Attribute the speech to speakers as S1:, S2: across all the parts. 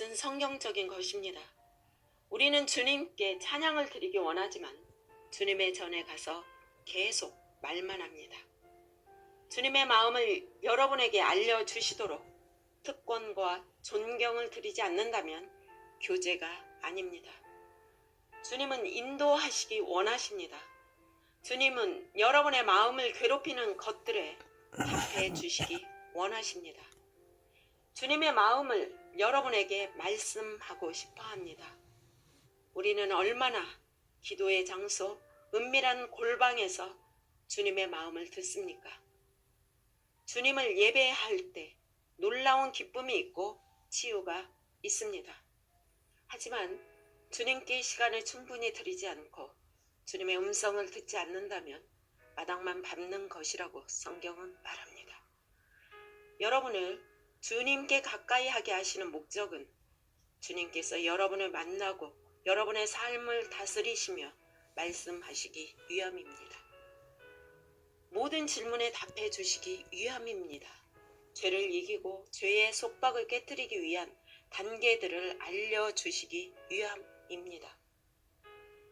S1: 이것은 성경적인 것입니다. 우리는 주님께 찬양을 드리기 원하지만 주님의 전에 가서 계속 말만 합니다. 주님의 마음을 여러분에게 알려주시도록 특권과 존경을 드리지 않는다면 교제가 아닙니다. 주님은 인도하시기 원하십니다. 주님은 여러분의 마음을 괴롭히는 것들에 답해 주시기 원하십니다. 주님의 마음을 여러분에게 말씀하고 싶어 합니다. 우리는 얼마나 기도의 장소, 은밀한 골방에서 주님의 마음을 듣습니까? 주님을 예배할 때 놀라운 기쁨이 있고 치유가 있습니다. 하지만 주님께 시간을 충분히 드리지 않고 주님의 음성을 듣지 않는다면 마당만 밟는 것이라고 성경은 말합니다. 여러분을 주님께 가까이 하게 하시는 목적은 주님께서 여러분을 만나고 여러분의 삶을 다스리시며 말씀하시기 위함입니다. 모든 질문에 답해 주시기 위함입니다. 죄를 이기고 죄의 속박을 깨뜨리기 위한 단계들을 알려주시기 위함입니다.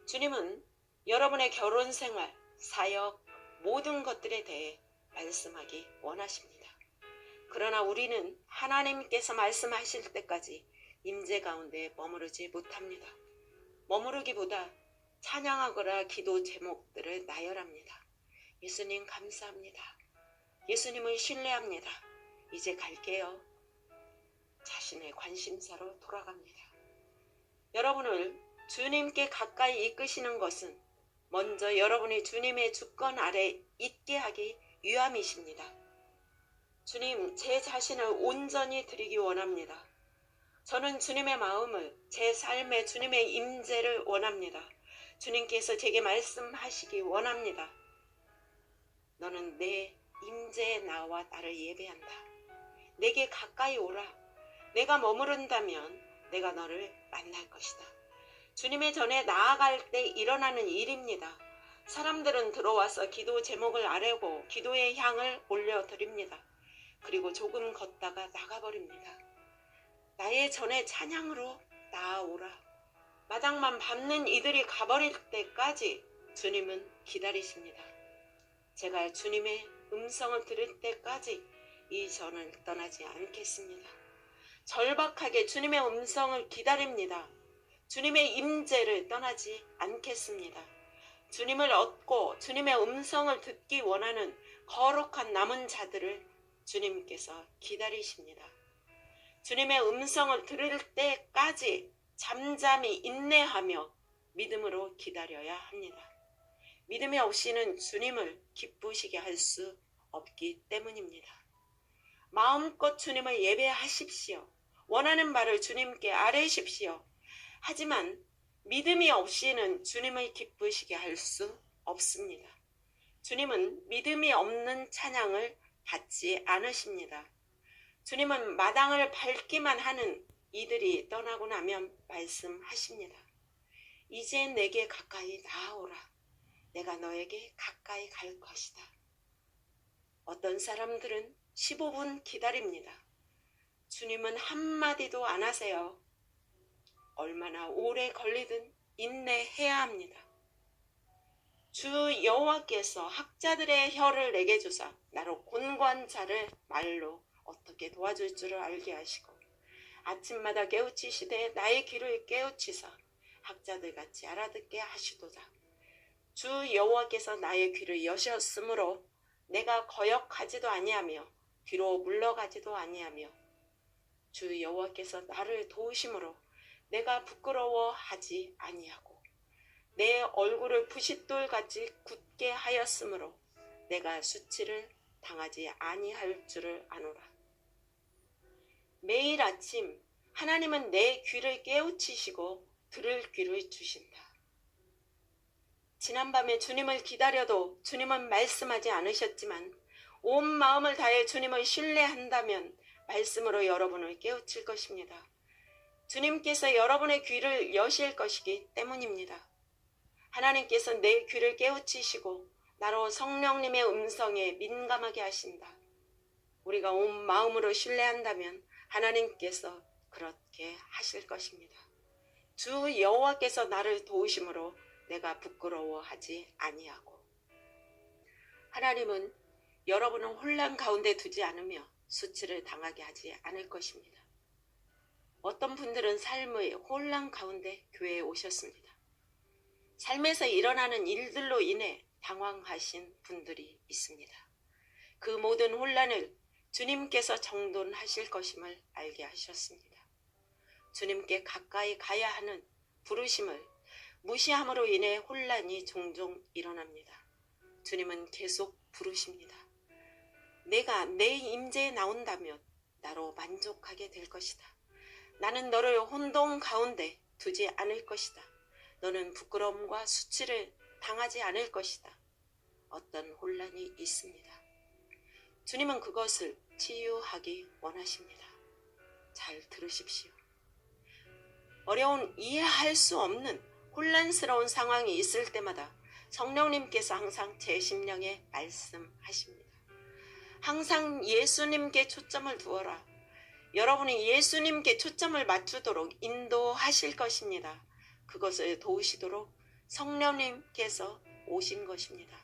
S1: 주님은 여러분의 결혼 생활, 사역, 모든 것들에 대해 말씀하기 원하십니다. 그러나 우리는 하나님께서 말씀하실 때까지 임재 가운데 머무르지 못합니다. 머무르기보다 찬양하거나 기도 제목들을 나열합니다. 예수님 감사합니다. 예수님을 신뢰합니다. 이제 갈게요. 자신의 관심사로 돌아갑니다. 여러분을 주님께 가까이 이끄시는 것은 먼저 여러분이 주님의 주권 아래 있게 하기 위함이십니다. 주님, 제 자신을 온전히 드리기 원합니다. 저는 주님의 마음을, 제 삶에 주님의 임재를 원합니다. 주님께서 제게 말씀하시기 원합니다. 너는 내 임재에 나와 나를 예배한다. 내게 가까이 오라. 내가 머무른다면 내가 너를 만날 것이다. 주님의 전에 나아갈 때 일어나는 일입니다. 사람들은 들어와서 기도 제목을 아뢰고 기도의 향을 올려드립니다. 그리고 조금 걷다가 나가버립니다. 나의 전에 찬양으로 나아오라. 마당만 밟는 이들이 가버릴 때까지 주님은 기다리십니다. 제가 주님의 음성을 들을 때까지 이 전을 떠나지 않겠습니다. 절박하게 주님의 음성을 기다립니다. 주님의 임재를 떠나지 않겠습니다. 주님을 얻고 주님의 음성을 듣기 원하는 거룩한 남은 자들을 주님께서 기다리십니다. 주님의 음성을 들을 때까지 잠잠히 인내하며 믿음으로 기다려야 합니다. 믿음이 없이는 주님을 기쁘시게 할 수 없기 때문입니다. 마음껏 주님을 예배하십시오. 원하는 바를 주님께 아뢰십시오. 하지만 믿음이 없이는 주님을 기쁘시게 할 수 없습니다. 주님은 믿음이 없는 찬양을 받지 않으십니다. 주님은 마당을 밟기만 하는 이들이 떠나고 나면 말씀하십니다. 이제 내게 가까이 나아오라. 내가 너에게 가까이 갈 것이다. 어떤 사람들은 15분 기다립니다. 주님은 한마디도 안 하세요. 얼마나 오래 걸리든 인내해야 합니다. 주 여호와께서 학자들의 혀를 내게 주사 나로 곤고한 자를 말로 어떻게 도와줄 줄을 알게 하시고 아침마다 깨우치시되 나의 귀를 깨우치사 학자들같이 알아듣게 하시도다. 주 여호와께서 나의 귀를 여셨으므로 내가 거역하지도 아니하며 뒤로 물러가지도 아니하며 주 여호와께서 나를 도우심으로 내가 부끄러워하지 아니하고 내 얼굴을 부싯돌같이 굳게 하였으므로 내가 수치를 당하지 아니할 줄을 아노라. 매일 아침 하나님은 내 귀를 깨우치시고 들을 귀를 주신다. 지난밤에 주님을 기다려도 주님은 말씀하지 않으셨지만 온 마음을 다해 주님을 신뢰한다면 말씀으로 여러분을 깨우칠 것입니다. 주님께서 여러분의 귀를 여실 것이기 때문입니다. 하나님께서 내 귀를 깨우치시고 나로 성령님의 음성에 민감하게 하신다. 우리가 온 마음으로 신뢰한다면 하나님께서 그렇게 하실 것입니다. 주 여호와께서 나를 도우심으로 내가 부끄러워하지 아니하고. 하나님은 여러분을 혼란 가운데 두지 않으며 수치를 당하게 하지 않을 것입니다. 어떤 분들은 삶의 혼란 가운데 교회에 오셨습니다. 삶에서 일어나는 일들로 인해 당황하신 분들이 있습니다. 그 모든 혼란을 주님께서 정돈하실 것임을 알게 하셨습니다. 주님께 가까이 가야 하는 부르심을 무시함으로 인해 혼란이 종종 일어납니다. 주님은 계속 부르십니다. 내가 내 임재에 나온다면 나로 만족하게 될 것이다. 나는 너를 혼돈 가운데 두지 않을 것이다. 너는 부끄러움과 수치를 당하지 않을 것이다. 어떤 혼란이 있습니다. 주님은 그것을 치유하기 원하십니다. 잘 들으십시오. 어려운 이해할 수 없는 혼란스러운 상황이 있을 때마다 성령님께서 항상 제 심령에 말씀하십니다. 항상 예수님께 초점을 두어라. 여러분이 예수님께 초점을 맞추도록 인도하실 것입니다. 그것을 도우시도록 성령님께서 오신 것입니다.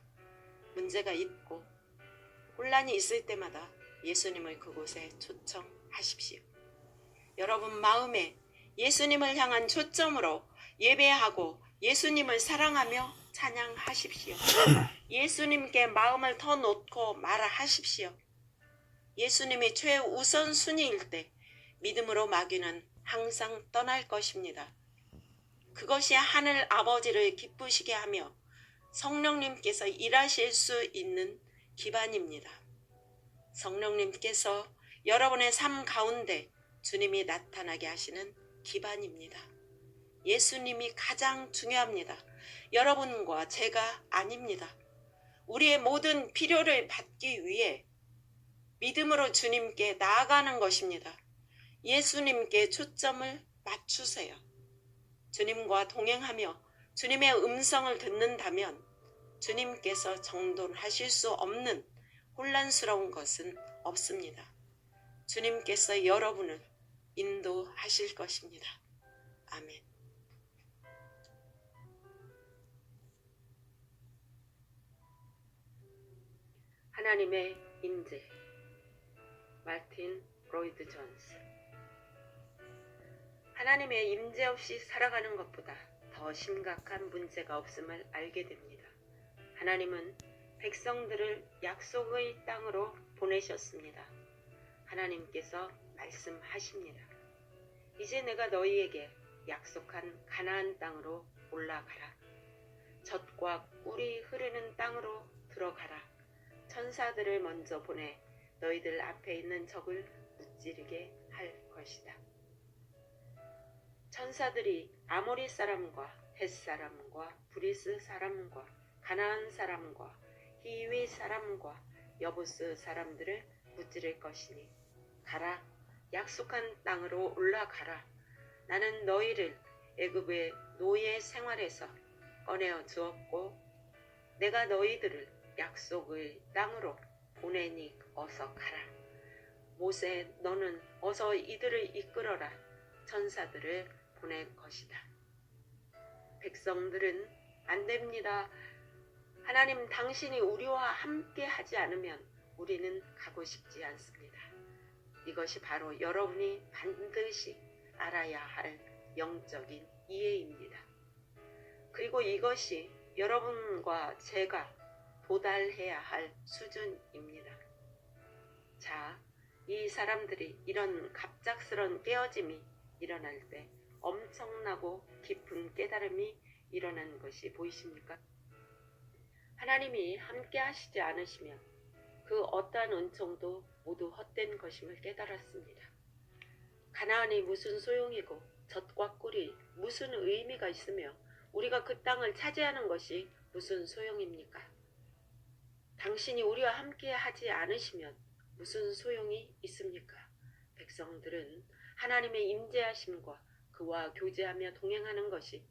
S1: 문제가 있고 혼란이 있을 때마다 예수님을 그곳에 초청하십시오. 여러분 마음에 예수님을 향한 초점으로 예배하고 예수님을 사랑하며 찬양하십시오. 예수님께 마음을 더 놓고 말하십시오. 예수님이 최우선순위일 때 믿음으로 마귀는 항상 떠날 것입니다. 그것이 하늘 아버지를 기쁘시게 하며 성령님께서 일하실 수 있는 기반입니다. 성령님께서 여러분의 삶 가운데 주님이 나타나게 하시는 기반입니다. 예수님이 가장 중요합니다. 여러분과 제가 아닙니다. 우리의 모든 필요를 받기 위해 믿음으로 주님께 나아가는 것입니다. 예수님께 초점을 맞추세요. 주님과 동행하며 주님의 음성을 듣는다면 주님께서 정돈하실 수 없는 혼란스러운 것은 없습니다. 주님께서 여러분을 인도하실 것입니다. 아멘. 하나님의 임재. 마틴 로이드 존스. 하나님의 임재 없이 살아가는 것보다 더 심각한 문제가 없음을 알게 됩니다. 하나님은 백성들을 약속의 땅으로 보내셨습니다. 하나님께서 말씀하십니다. 이제 내가 너희에게 약속한 가나안 땅으로 올라가라. 젖과 꿀이 흐르는 땅으로 들어가라. 천사들을 먼저 보내 너희들 앞에 있는 적을 무찌르게 할 것이다. 천사들이 아모리 사람과 헷 사람과 브리스 사람과 가나안 사람과 히위 사람과 여부스 사람들을 무찌를 것이니 가라. 약속한 땅으로 올라가라. 나는 너희를 애굽의 노예 생활에서 꺼내어 주었고 내가 너희들을 약속의 땅으로 보내니 어서 가라. 모세 너는 어서 이들을 이끌어라. 천사들을 보낼 것이다. 백성들은 안 됩니다. 하나님 당신이 우리와 함께 하지 않으면 우리는 가고 싶지 않습니다. 이것이 바로 여러분이 반드시 알아야 할 영적인 이해입니다. 그리고 이것이 여러분과 제가 도달해야 할 수준입니다. 자, 이 사람들이 이런 갑작스런 깨어짐이 일어날 때 엄청나고 깊은 깨달음이 일어나는 것이 보이십니까? 하나님이 함께 하시지 않으시면 그 어떠한 은총도 모두 헛된 것임을 깨달았습니다. 가나안이 무슨 소용이고 젖과 꿀이 무슨 의미가 있으며 우리가 그 땅을 차지하는 것이 무슨 소용입니까? 당신이 우리와 함께 하지 않으시면 무슨 소용이 있습니까? 백성들은 하나님의 임재하심과 그와 교제하며 동행하는 것이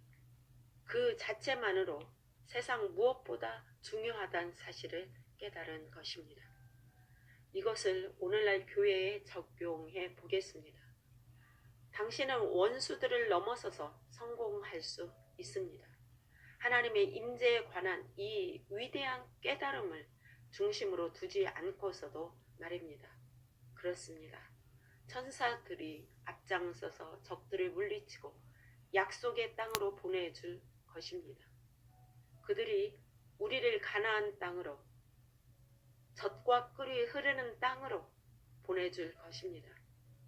S1: 그 자체만으로 세상 무엇보다 중요하다는 사실을 깨달은 것입니다. 이것을 오늘날 교회에 적용해 보겠습니다. 당신은 원수들을 넘어서서 성공할 수 있습니다. 하나님의 임재에 관한 이 위대한 깨달음을 중심으로 두지 않고서도 말입니다. 그렇습니다. 천사들이 앞장서서 적들을 물리치고 약속의 땅으로 보내줄 것입니다. 그들이 우리를 가나안 땅으로, 젖과 꿀이 흐르는 땅으로 보내줄 것입니다.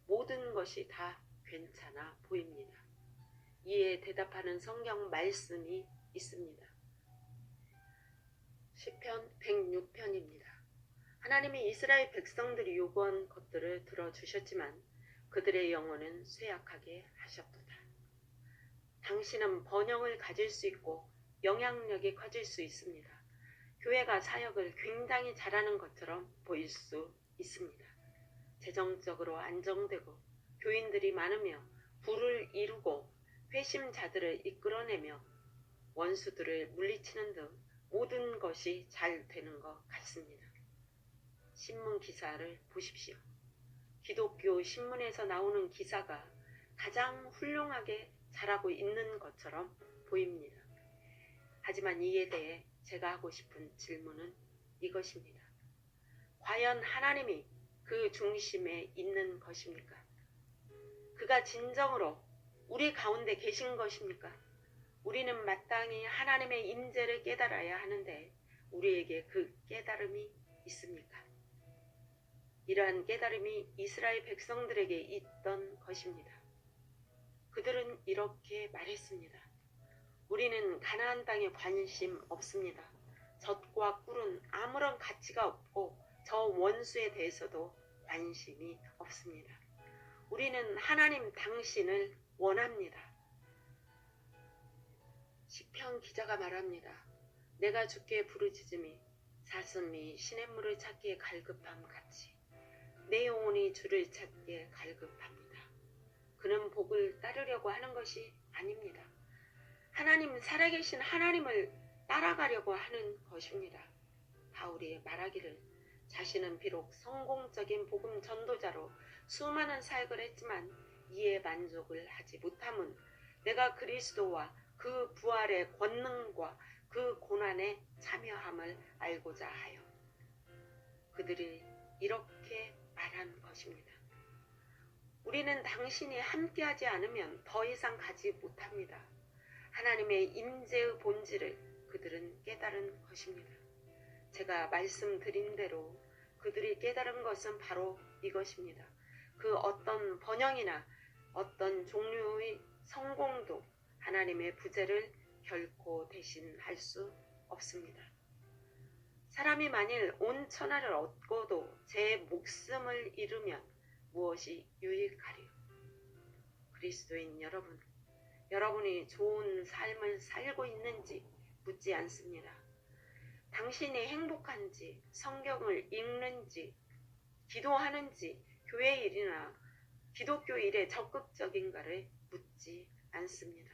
S1: 모든 것이 다 괜찮아 보입니다. 이에 대답하는 성경 말씀이 있습니다. 시편 106편입니다. 하나님이 이스라엘 백성들이 요구한 것들을 들어주셨지만 그들의 영혼은 쇠약하게 하셨도다. 당신은 번영을 가질 수 있고 영향력이 커질 수 있습니다. 교회가 사역을 굉장히 잘하는 것처럼 보일 수 있습니다. 재정적으로 안정되고 교인들이 많으며 부를 이루고 회심자들을 이끌어내며 원수들을 물리치는 등 모든 것이 잘 되는 것 같습니다. 신문 기사를 보십시오. 기독교 신문에서 나오는 기사가 가장 훌륭하게 잘하고 있는 것처럼 보입니다. 하지만 이에 대해 제가 하고 싶은 질문은 이것입니다. 과연 하나님이 그 중심에 있는 것입니까? 그가 진정으로 우리 가운데 계신 것입니까? 우리는 마땅히 하나님의 임재를 깨달아야 하는데 우리에게 그 깨달음이 있습니까? 이러한 깨달음이 이스라엘 백성들에게 있던 것입니다. 그들은 이렇게 말했습니다. 우리는 가나안 땅에 관심 없습니다. 젖과 꿀은 아무런 가치가 없고 저 원수에 대해서도 관심이 없습니다. 우리는 하나님 당신을 원합니다. 시편 기자가 말합니다. 내가 주께 부르짖음이 사슴이 시냇물을 찾기에 갈급함 같이 내 영혼이 주를 찾기에 갈급합니다. 그는 복을 따르려고 하는 것이 아닙니다. 하나님, 살아계신 하나님을 따라가려고 하는 것입니다. 바울이 말하기를 자신은 비록 성공적인 복음 전도자로 수많은 사역을 했지만 이에 만족을 하지 못함은 내가 그리스도와 그 부활의 권능과 그 고난에 참여함을 알고자 하여. 그들이 이렇게 말한 것입니다. 우리는 당신이 함께하지 않으면 더 이상 가지 못합니다. 하나님의 임재의 본질을 그들은 깨달은 것입니다. 제가 말씀드린 대로 그들이 깨달은 것은 바로 이것입니다. 그 어떤 번영이나 어떤 종류의 성공도 하나님의 부재를 결코 대신할 수 없습니다. 사람이 만일 온 천하를 얻고도 제 목숨을 잃으면 무엇이 유익하리요? 그리스도인 여러분, 여러분이 좋은 삶을 살고 있는지 묻지 않습니다. 당신이 행복한지, 성경을 읽는지, 기도하는지, 교회 일이나 기독교 일에 적극적인가를 묻지 않습니다.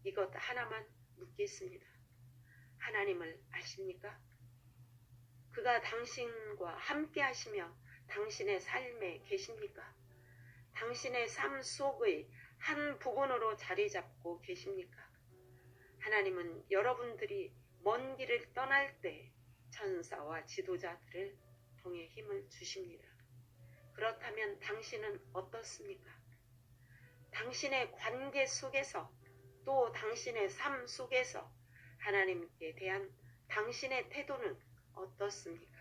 S1: 이것 하나만 묻겠습니다. 하나님을 아십니까? 그가 당신과 함께 하시며 당신의 삶에 계십니까? 당신의 삶 속의 한 부분으로 자리 잡고 계십니까? 하나님은 여러분들이 먼 길을 떠날 때 천사와 지도자들을 통해 힘을 주십니다. 그렇다면 당신은 어떻습니까? 당신의 관계 속에서 또 당신의 삶 속에서 하나님께 대한 당신의 태도는 어떻습니까?